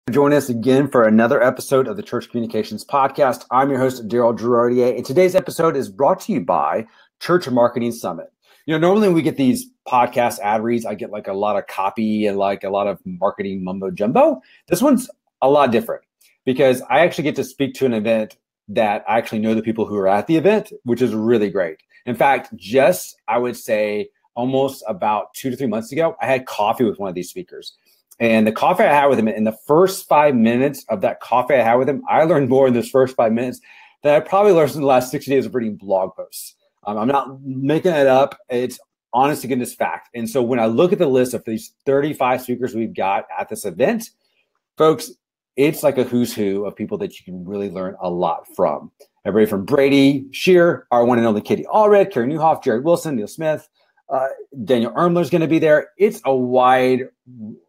Join us again for another episode of the Church Communications Podcast. I'm your host, Daryl Girardier, and today's episode is brought to you by Church Marketing Summit. Normally when we get these podcast ad reads, I get like a lot of copy and like a lot of marketing mumbo jumbo. This one's a lot different because I actually get to speak to an event that I actually know the people who are at the event, which is really great. In fact, I would say almost about 2 to 3 months ago, I had coffee with one of these speakers. And the coffee I had with him, in the first 5 minutes of that coffee I had with him, I learned more in those first 5 minutes than I probably learned in the last 60 days of reading blog posts. I'm not making it up. It's honest to goodness fact. And so when I look at the list of these 35 speakers we've got at this event, folks, it's like a who's who of people that you can really learn a lot from. Everybody from Brady Shear, our one and only Katie Allred, Carey Nieuwhof, Jared Wilson, Neil Smith, Daniel Ermler's going to be there. It's a wide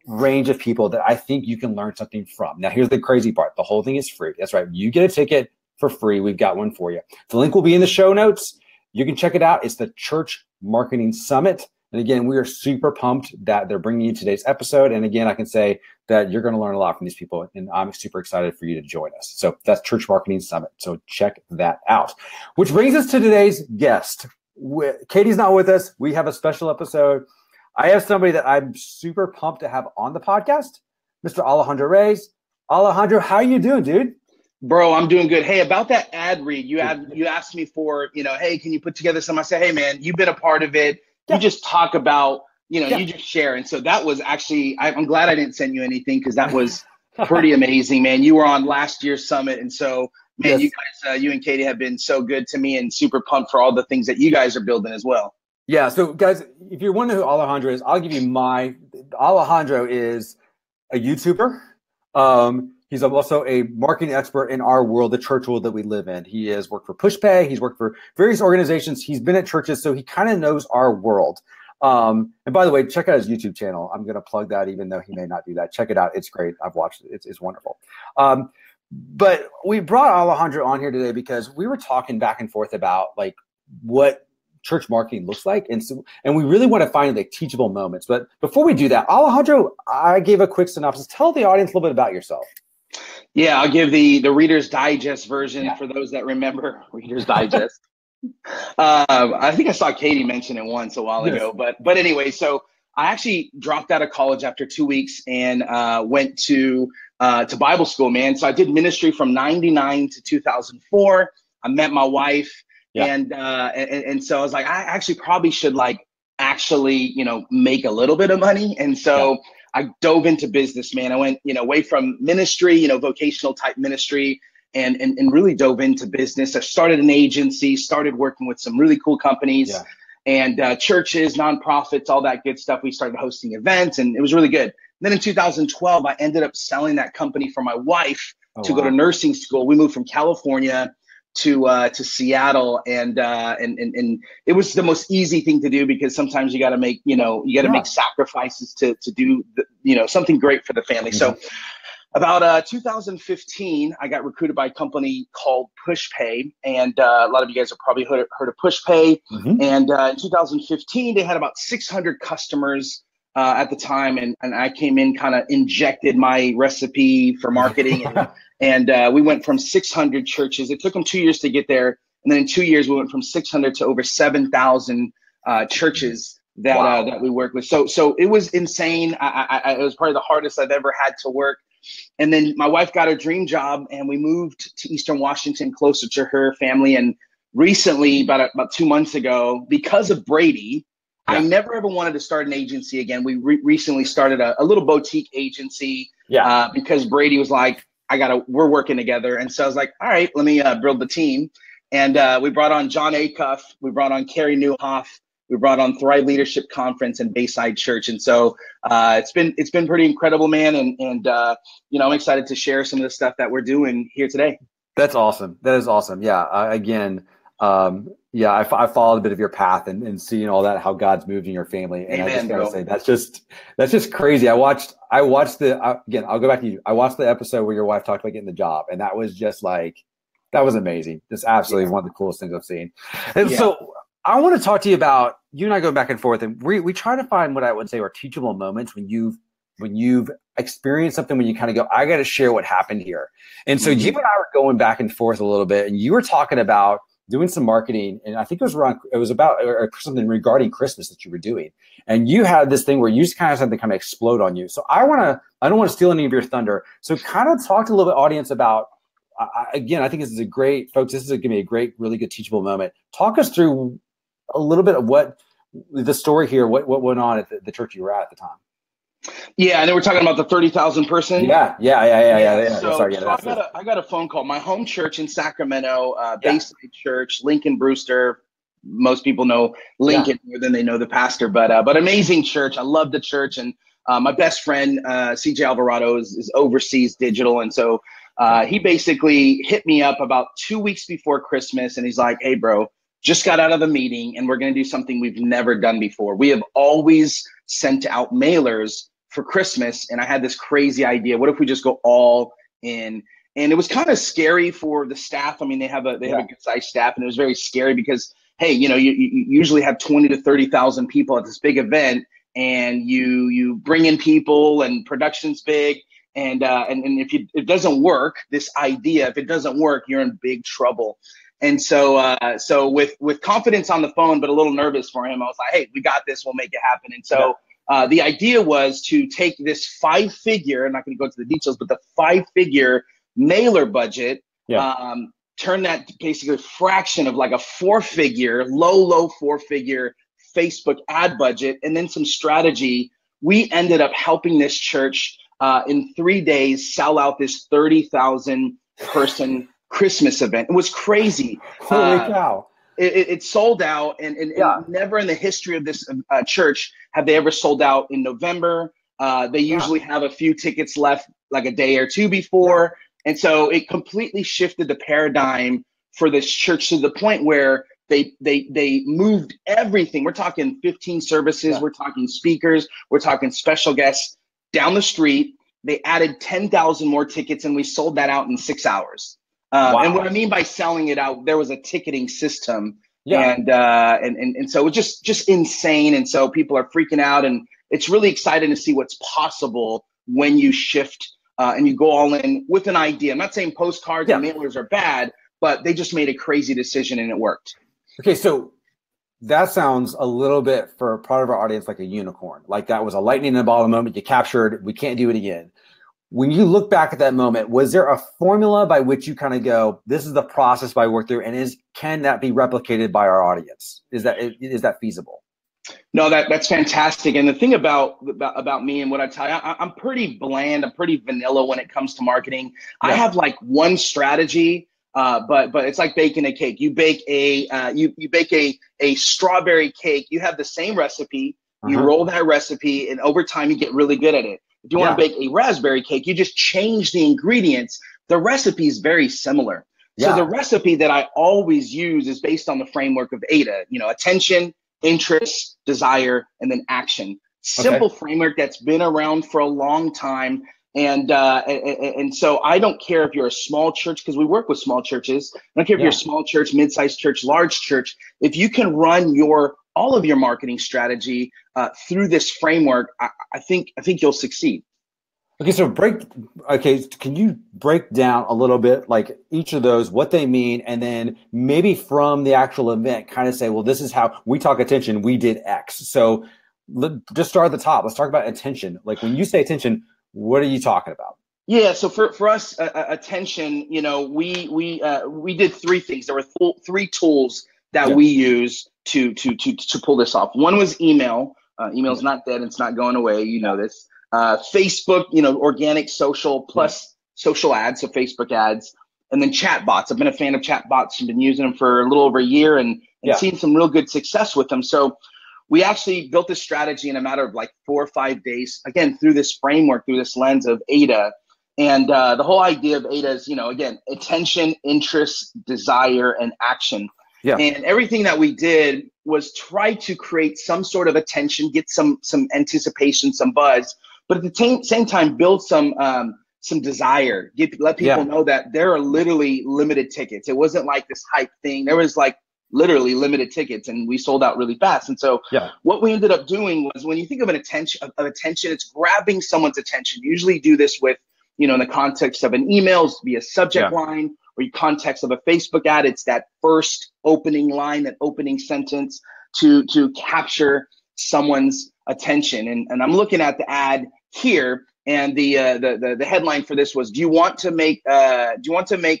range of people that I think you can learn something from. Now, here's the crazy part. The whole thing is free. That's right. You get a ticket for free. We've got one for you. The link will be in the show notes. You can check it out. It's the Church Marketing Summit. And again, we are super pumped that they're bringing you today's episode. And again, I can say that you're going to learn a lot from these people. And I'm super excited for you to join us. So that's Church Marketing Summit. So check that out. Which brings us to today's guest. Katie's not with us. We have a special episode. I have somebody that I'm super pumped to have on the podcast, Mr. Alejandro Reyes. Alejandro, how are you doing, dude? Bro, I'm doing good. Hey, about that ad read, you asked me for, hey, can you put together some? I said, hey, man, you've been a part of it. Yeah. You just talk about, you just share. And so that was actually, I'm glad I didn't send you anything because that was pretty amazing, man. You were on last year's summit. And so, man, yes. You guys, you and Katie have been so good to me and super pumped for all the things that you guys are building as well. Yeah. So guys, if you're wondering who Alejandro is, I'll give you Alejandro is a YouTuber. He's also a marketing expert in our world, the church world that we live in. He has worked for PushPay. He's worked for various organizations. He's been at churches, so he kind of knows our world. And by the way, check out his YouTube channel. I'm going to plug that, even though he may not do that. Check it out. It's great. I've watched it. It's wonderful. But we brought Alejandro on here today because we were talking back and forth about like what church marketing looks like. And we really want to find like teachable moments. But before we do that, Alejandro, I gave a quick synopsis. Tell the audience a little bit about yourself. Yeah, I'll give the Reader's Digest version for those that remember Reader's Digest. I think I saw Katie mention it once a while ago, but anyway, so I actually dropped out of college after 2 weeks and went to Bible school, man. So I did ministry from 99 to 2004. I met my wife and so I was like, I actually probably should make a little bit of money. And so I dove into business, man. I went, away from ministry, vocational type ministry and really dove into business. I started an agency, started working with some really cool companies and churches, nonprofits, all that good stuff. We started hosting events and it was really good. Then in 2012, I ended up selling that company for my wife to go to nursing school. We moved from California to Seattle, and it was the most easy thing to do because sometimes you got to make make sacrifices to do something great for the family. So about 2015, I got recruited by a company called PushPay, and a lot of you guys have probably heard of PushPay. And in 2015, they had about 600 customers at the time, and I came in, kind of injected my recipe for marketing, and we went from 600 churches. It took them 2 years to get there, and then in 2 years we went from 600 to over 7,000 churches that we worked with. So it was insane. It was probably the hardest I've ever had to work. And then my wife got her dream job, and we moved to Eastern Washington, closer to her family. And recently, about 2 months ago, because of Brady, I never ever wanted to start an agency again. We recently started a little boutique agency because Brady was like, we're working together. And so I was like, all right, let me build the team. And we brought on John Acuff. We brought on Carey Nieuwhof. We brought on Thrive Leadership Conference and Bayside Church. And so it's been pretty incredible, man. And I'm excited to share some of the stuff that we're doing here today. That's awesome. That is awesome. Yeah. I followed a bit of your path and seeing all that, how God's moved in your family. And I just gotta say, that's just crazy. I watched I'll go back to you. I watched the episode where your wife talked about getting the job, and that was just that was amazing. Just absolutely one of the coolest things I've seen. And so I want to talk to you about, you and I go back and forth, and we try to find what I would say are teachable moments when you've experience something when you kind of go, I got to share what happened here. And so you Mhm. and I were going back and forth a little bit, and you were talking about doing some marketing, and I think it was about or something regarding Christmas that you were doing. And you had this thing where you just kind of had something kind of explode on you. So I don't want to steal any of your thunder. So kind of talk to a little bit audience about, again, I think this is a great, folks, this is going to be a great, really good teachable moment. Talk us through a little bit of what the story here, what went on at the church you were at the time. Yeah, and then we're talking about the 30,000 person. Yeah. So, Sorry, yeah, so I got a phone call. My home church in Sacramento, yeah, Bayside Church, Lincoln Brewster. Most people know yeah. Lincoln more than they know the pastor, but amazing church. I love the church, and my best friend CJ Alvarado is overseas digital, and so he basically hit me up about 2 weeks before Christmas, and he's like, "Hey, bro, just got out of a meeting, and we're going to do something we've never done before. We have always sent out mailers for Christmas, and I had this crazy idea. What if we just go all in?" And it was kind of scary for the staff. I mean, they have a good sized staff, and it was very scary because, hey, you usually have 20 to 30,000 people at this big event, and you bring in people, and production's big, and if it doesn't work, this idea, if it doesn't work, you're in big trouble. And so with confidence on the phone, but a little nervous for him, I was like, "Hey, we got this. We'll make it happen." And so the idea was to take this 5-figure, I'm not going to go into the details, but the 5-figure mailer budget, turn that basically a fraction of like a 4-figure, low 4-figure Facebook ad budget, and then some strategy. We ended up helping this church in 3 days sell out this 30,000 person Christmas event. It was crazy. Holy cow. It sold out, and never in the history of this church have they ever sold out in November. They usually have a few tickets left like a day or two before. And so it completely shifted the paradigm for this church to the point where they moved everything. We're talking 15 services. We're talking speakers. We're talking special guests down the street. They added 10,000 more tickets, and we sold that out in 6 hours. And what I mean by selling it out, there was a ticketing system, and so it was just insane. And so people are freaking out, and it's really exciting to see what's possible when you shift and you go all in with an idea. I'm not saying postcards and mailers are bad, but they just made a crazy decision and it worked. Okay, so that sounds a little bit for part of our audience like a unicorn. Like that was a lightning in a bottle moment you captured. We can't do it again. When you look back at that moment, was there a formula by which you kind of go, this is the process I work through, and can that be replicated by our audience? Is that feasible? No, that's fantastic. And the thing about me and what I tell you, I'm pretty bland. I'm pretty vanilla when it comes to marketing. I have like one strategy, but it's like baking a cake. You bake you bake a strawberry cake. You have the same recipe. You roll that recipe, and over time you get really good at it. If you want to bake a raspberry cake, you just change the ingredients. The recipe is very similar. So the recipe that I always use is based on the framework of AIDA, attention, interest, desire, and then action. Simple framework that's been around for a long time. And so I don't care if you're a small church, because we work with small churches. I don't care if you're a small church, mid-sized church, large church. If you can run all of your marketing strategy through this framework, I think you'll succeed. Okay, so can you break down a little bit like each of those, what they mean, and then maybe from the actual event kind of say, well, this is how we talk attention, we did X. So just start at the top. Let's talk about attention. Like when you say attention, what are you talking about? Yeah, so for us, attention, we did 3 things. There were 3 tools that we use to pull this off. One was email. Email's not dead. It's not going away. You know this. Facebook, organic social plus social ads, so Facebook ads, and then chat bots. I've been a fan of chat bots and been using them for a little over a year and seen some real good success with them. So we actually built this strategy in a matter of like 4 or 5 days, again, through this framework, through this lens of AIDA. And the whole idea of AIDA is, again, attention, interest, desire, and action. Yeah. And everything that we did was try to create some sort of attention, get some anticipation, some buzz, but at the same time, build some desire. Let people know that there are literally limited tickets. It wasn't like this hype thing. There was like literally limited tickets, and we sold out really fast. And so what we ended up doing was, when you think of attention, it's grabbing someone's attention. You usually do this with, in the context of an email, via subject line, or your context of a Facebook ad. It's that first opening line, that opening sentence to capture someone's attention. And I'm looking at the ad here, and the headline for this was, do you want to make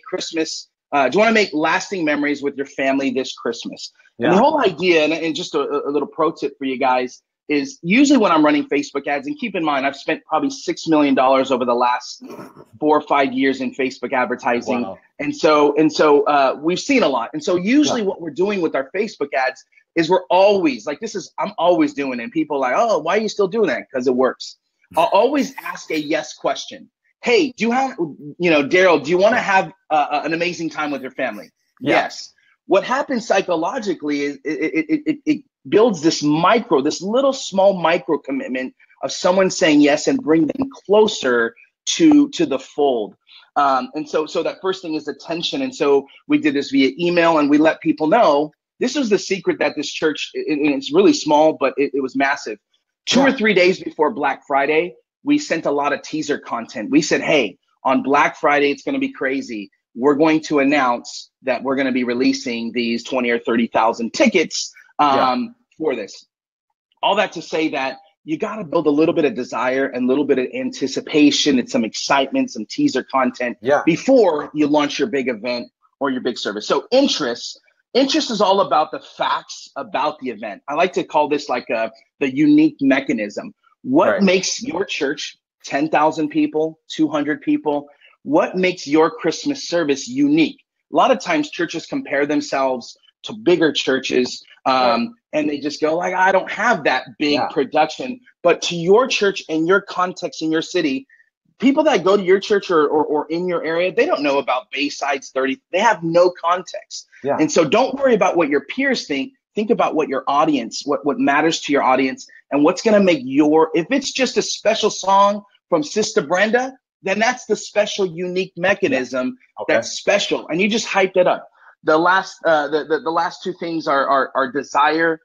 Christmas? Do you want to make lasting memories with your family this Christmas? And the whole idea, and just a little pro tip for you guys, is usually when I'm running Facebook ads, and keep in mind, I've spent probably $6 million over the last 4 or 5 years in Facebook advertising. Wow. And so we've seen a lot. And so usually what we're doing with our Facebook ads is we're always like, I'm always doing it. And people are like, oh, why are you still doing that? Because it works. I'll always ask a yes question. Hey, do you have, Daryl, do you want to have an amazing time with your family? Yes. What happens psychologically is it builds this little small micro commitment of someone saying yes, and bring them closer to the fold. And so that first thing is attention. And so we did this via email, and we let people know this was the secret that this church, and it's really small, but it was massive. 2 or 3 days before Black Friday, we sent a lot of teaser content. We said, hey, on Black Friday, it's going to be crazy. We're going to announce that we're going to be releasing these 20 or 30,000 tickets for this. All that to say that you got to build a little bit of desire and a little bit of anticipation and some excitement, some teaser content before you launch your big event or your big service. So interest is all about the facts about the event. I like to call this like the unique mechanism. What makes your church 10,000 people, 200 people? What makes your Christmas service unique? A lot of times churches compare themselves to bigger churches, and they just go like, I don't have that big production. But to your church and your context in your city, people that go to your church or in your area, they don't know about Bayside's 30. They have no context. And so don't worry about what your peers think. Think about what your audience, what matters to your audience, and what's going to make if it's just a special song from Sister Brenda, then that's the special, unique mechanism that's special. And you just hyped it up. The last two things are desire.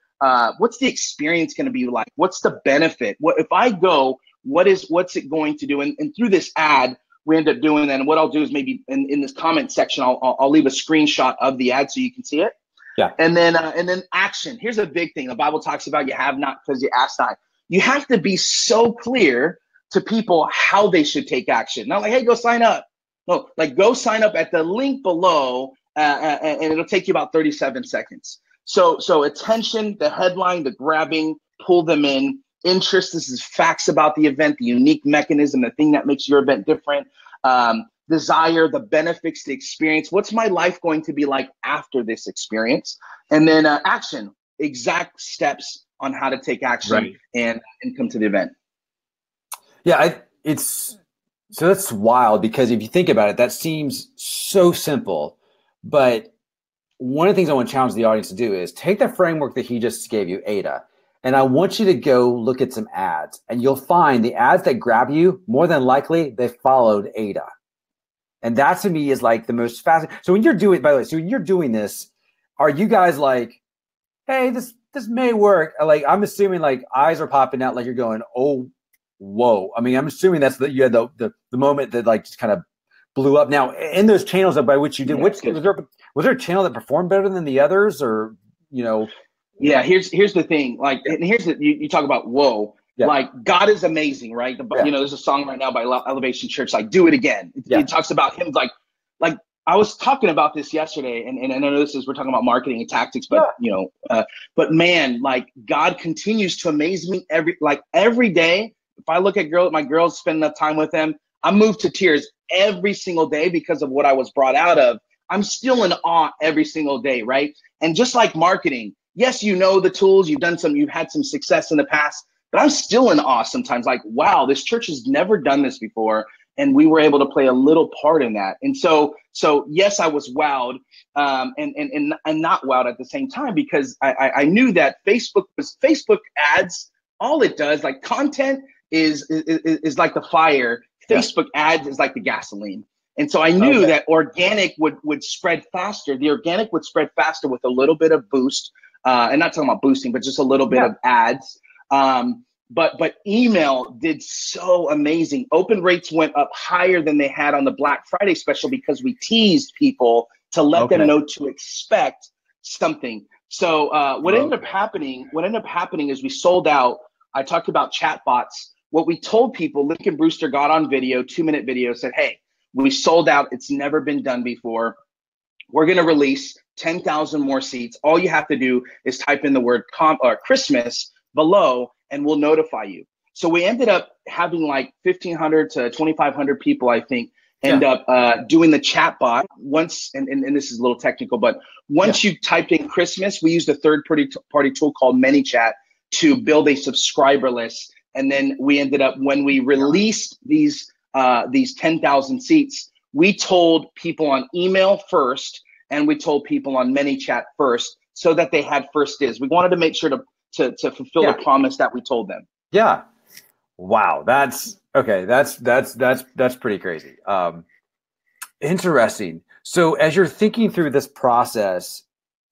What's the experience going to be like? What's the benefit? What if I go? What's it going to do? And through this ad, we end up doing that. And what I'll do is maybe in this comment section, I'll leave a screenshot of the ad so you can see it. And then action. Here's a big thing. The Bible talks about you have not because you ask not. You have to be so clear to people how they should take action. Not like, hey, go sign up. No, like go sign up at the link below, and it'll take you about 37 seconds. So attention, the headline, the grabbing, pull them in. Interest, this is facts about the event, the unique mechanism, the thing that makes your event different. Desire, the benefits, the experience. What's my life going to be like after this experience? And then action, exact steps on how to take action and come to the event. Yeah, so that's wild, because if you think about it, that seems so simple. But one of the things I want to challenge the audience to do is take the framework that he just gave you, ADA, and I want you to go look at some ads, and you'll find the ads that grab you, more than likely, they followed ADA. And that to me is like the most fascinating. So when you're doing, by the way, when you're doing this, are you guys like, hey, this may work? Like, I'm assuming like eyes are popping out, like you're going, oh, whoa. I mean, I'm assuming you had the moment that like just kind of blew up. Now, in those channels by which you did, was there a channel that performed better than the others, or, Yeah, here's the thing. Like, and here's you talk about whoa. Yeah. Like, God is amazing, right? There's a song right now by Elevation Church, like "Do It Again." It talks about him, like I was talking about this yesterday, and I know we're talking about marketing and tactics, but but man, like God continues to amaze me every day. If I look at my girls, spend enough time with them, I'm moved to tears every single day because of what I was brought out of. I'm still in awe every single day, right? And just like marketing, yes, the tools, you've had some success in the past. But I'm still in awe sometimes, like, wow, this church has never done this before. And we were able to play a little part in that. And so yes, I was wowed and not wowed at the same time, because I knew that Facebook ads, all it does, like content is like the fire. Facebook ads is like the gasoline. And so I knew that organic would spread faster. The organic would spread faster with a little bit of boost, and not talking about boosting, but just a little bit of ads. But email did so amazing. Open rates went up higher than they had on the Black Friday special because we teased people to let them know to expect something. So what ended up happening is we sold out. I talked about chatbots. What we told people, Lincoln Brewster got on video, 2-minute video, said, hey, we sold out. It's never been done before. We're going to release 10,000 more seats. All you have to do is type in the word Christmas below, and we'll notify you. So we ended up having like 1,500 to 2,500 people, I think, end up doing the chat bot once. And this is a little technical, but once you typed in Christmas, we used a third-party tool called ManyChat to build a subscriber list. And then we ended up, when we released these 10,000 seats, we told people on email first, and we told people on ManyChat first, so that they had first dibs. We wanted to make sure to fulfill the promise that we told them. Yeah. Wow. That's pretty crazy. Interesting. So as you're thinking through this process,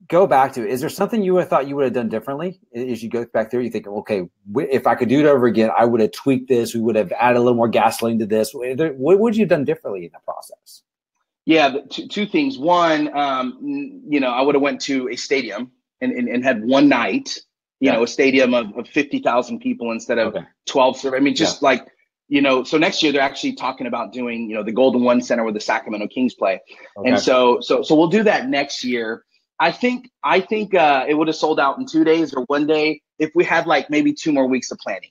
go back to it. Is there something you would have thought you would have done differently as you go back there? You think, okay, if I could do it over again, I would have tweaked this. We would have added a little more gasoline to this. What would you have done differently in the process? Yeah, two things. One, I would have went to a stadium and had one night, a stadium of 50,000 people instead of 12. I mean, just like, so next year they're actually talking about doing, the Golden One Center where the Sacramento Kings play. And so we'll do that next year. I think it would have sold out in 2 days or 1 day if we had like maybe 2 more weeks of planning.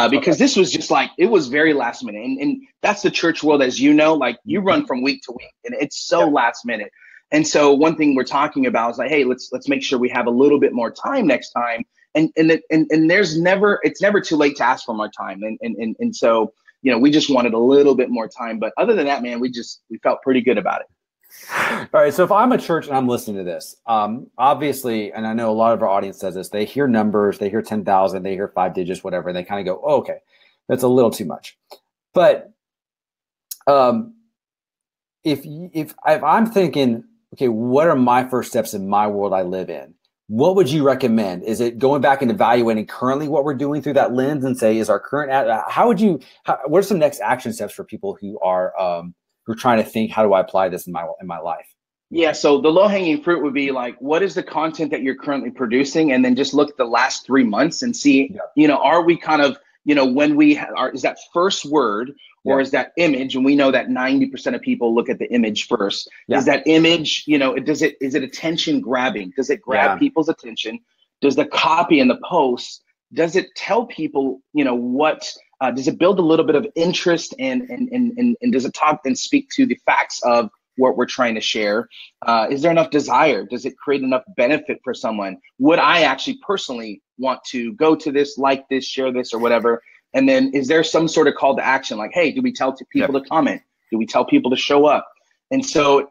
Because this was just like, it was very last minute. And that's the church world, as you know, like you run from week to week and it's so last minute. And so one thing we're talking about is like, hey, let's make sure we have a little bit more time next time. And it's never too late to ask for more time. And so, we just wanted a little bit more time. But other than that, man, we felt pretty good about it. All right. So if I'm a church and I'm listening to this, obviously, and I know a lot of our audience says this, they hear numbers, they hear 10,000, they hear 5 digits, whatever, and they kind of go, oh, okay, that's a little too much. But if I'm thinking, okay, what are my first steps in my world I live in? What would you recommend? Is it going back and evaluating currently what we're doing through that lens and say, is our current, what are some next action steps for people who are trying to think, how do I apply this in my life? Yeah. So the low hanging fruit would be like, what is the content that you're currently producing? And then just look at the last 3 months and see, are we kind of, when we is that first word or is that image? And we know that 90% of people look at the image first. Is that image, is it attention grabbing? Does it grab people's attention? Does the copy and the post, does it tell people, what, does it build a little bit of interest and does it talk and speak to the facts of what we're trying to share? Is there enough desire? Does it create enough benefit for someone? Would I actually personally want to go to this, like this, share this, or whatever? And then is there some sort of call to action? Like, hey, do we tell people to comment? Do we tell people to show up? And so,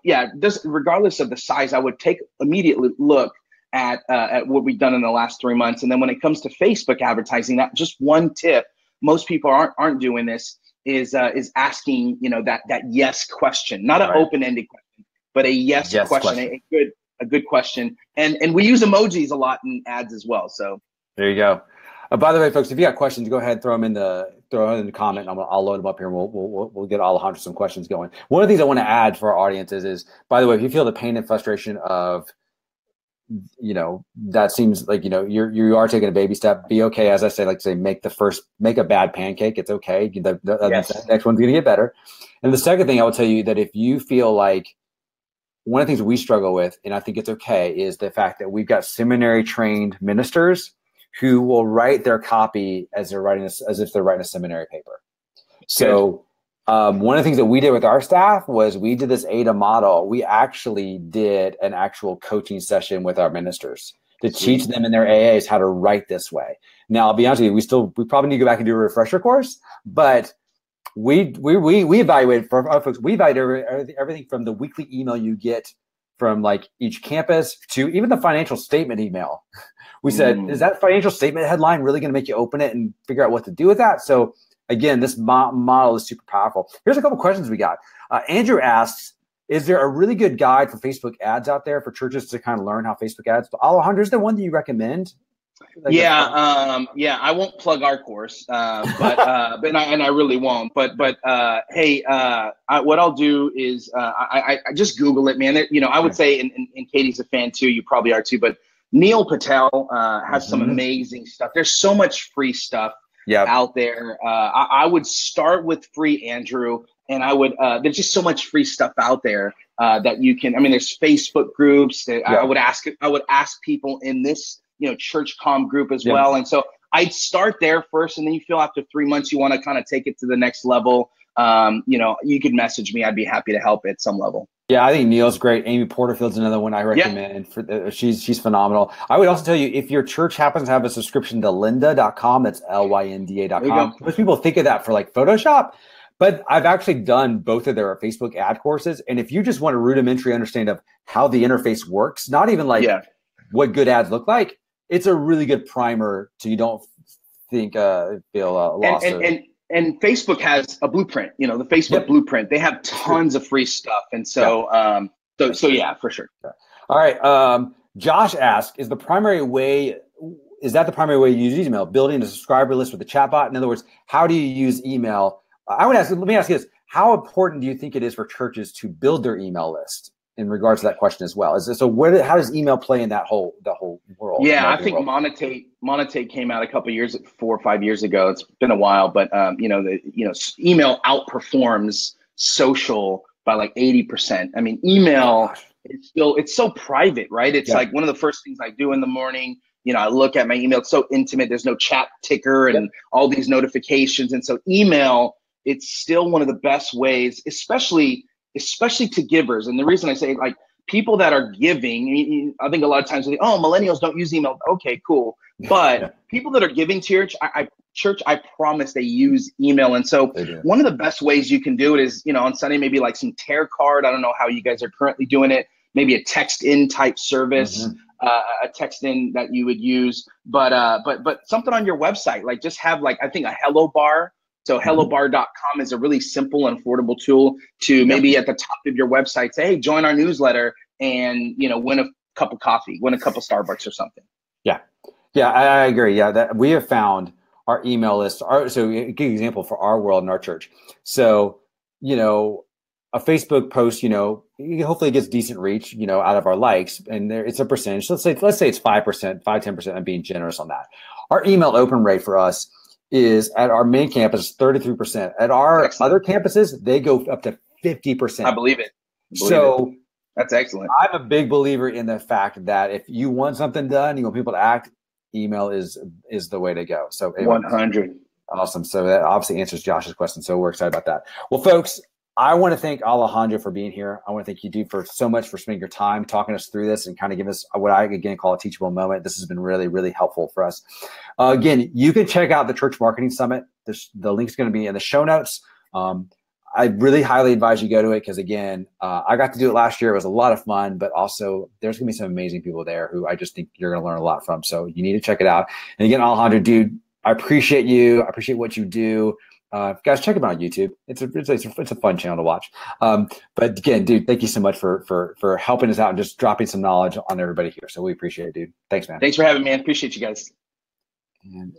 regardless of the size, I would immediately look at what we've done in the last 3 months. And then when it comes to Facebook advertising, that just one tip, most people aren't doing this, is asking, that yes question, not an open-ended question, but a yes question. A good question. And we use emojis a lot in ads as well. So there you go. By the way, folks, if you got questions, go ahead, throw them in the comment. And I'll load them up here, and we'll get all 100 some questions going. One of the things I want to add for our audiences is, by the way, if you feel the pain and frustration of, that seems like, you are taking a baby step, be okay. As I say, make a bad pancake. It's okay. The next one's going to get better. And the second thing I will tell you, that if you feel like, one of the things we struggle with, and I think it's okay, is the fact that we've got seminary trained ministers who will write their copy as if they're writing a seminary paper. So one of the things that we did with our staff was we did this ADA model. We actually did an actual coaching session with our ministers to teach them in their AAs how to write this way. Now, I'll be honest with you, we probably need to go back and do a refresher course, but we evaluated for our folks. We evaluated everything from the weekly email you get from like each campus to even the financial statement email. We said, is that financial statement headline really going to make you open it and figure out what to do with that? So again, this model is super powerful. Here's a couple questions we got. Andrew asks, is there a really good guide for Facebook ads out there for churches to kind of learn how Facebook ads? Alejandro, is there one that you recommend? I won't plug our course, but I really won't. But hey, what I'll do is I just Google it, man. I would say, and Katie's a fan too. You probably are too. But Neil Patel has some amazing stuff. There's so much free stuff out there. I would start with free, Andrew, and I would. There's just so much free stuff out there that you can. I mean, there's Facebook groups that I would ask people in this church comm group as well. And so I'd start there first, and then you feel after 3 months you want to kind of take it to the next level. You could message me. I'd be happy to help at some level. Yeah, I think Neil's great. Amy Porterfield's another one I recommend. She's phenomenal. I would also tell you, if your church happens to have a subscription to lynda.com, that's lynda.com. Most people think of that for like Photoshop, but I've actually done both of their Facebook ad courses. And if you just want a rudimentary understanding of how the interface works, not even like what good ads look like, it's a really good primer so you don't feel lost. And Facebook has a blueprint, the Facebook blueprint. They have tons of free stuff. And so, yeah, for sure. All right. Josh asks, is that the primary way you use email, building a subscriber list with a chatbot? In other words, how do you use email? Let me ask you this. How important do you think it is for churches to build their email list in regards to that question as well? How does email play in the whole world? Yeah, I think Monetate came out 4 or 5 years ago. It's been a while, but email outperforms social by like 80%. I mean, email it's so private, right? It's like one of the first things I do in the morning. I look at my email. It's so intimate. There's no chat ticker and all these notifications. And so email, it's still one of the best ways, especially to givers. And the reason I say, like, people that are giving, I think a lot of times they think, oh, millennials don't use email. Okay, cool. But people that are giving to your church, I promise they use email. And so one of the best ways you can do it is, on Sunday, maybe like some tear card. I don't know how you guys are currently doing it. Maybe a text in type service, a text in that you would use. But something on your website, like just have I think a hello bar. So hellobar.com is a really simple and affordable tool to maybe at the top of your website say, hey, join our newsletter and, win a cup of coffee, win a cup of Starbucks or something. Yeah, I agree. Yeah, that we have found our email list. So a good example for our world and our church. So, a Facebook post, hopefully it gets decent reach, out of our likes, and it's a percentage. Let's say it's 5%, 10%. I'm being generous on that. Our email open rate for us is at our main campus 33%. At our other campuses, they go up to 50%. I believe it. That's excellent. I'm a big believer in the fact that if you want something done, you want people to act, email is the way to go. So 100. Awesome. So that obviously answers Josh's question. So we're excited about that. Well, folks, I want to thank Alejandro for being here. I want to thank you, dude, for so much for spending your time talking us through this and kind of giving us what I, again, call a teachable moment. This has been really, really helpful for us. Again, you can check out the Church Marketing Summit. The link's going to be in the show notes. I really highly advise you go to it because, again, I got to do it last year. It was a lot of fun, but also there's going to be some amazing people there who I just think you're going to learn a lot from. So you need to check it out. And again, Alejandro, dude, I appreciate you. I appreciate what you do. Guys, check him out on YouTube. It's a fun channel to watch. But again, dude, thank you so much for helping us out and just dropping some knowledge on everybody here. So we appreciate it, dude. Thanks, man. Thanks for having me, man. Appreciate you guys. And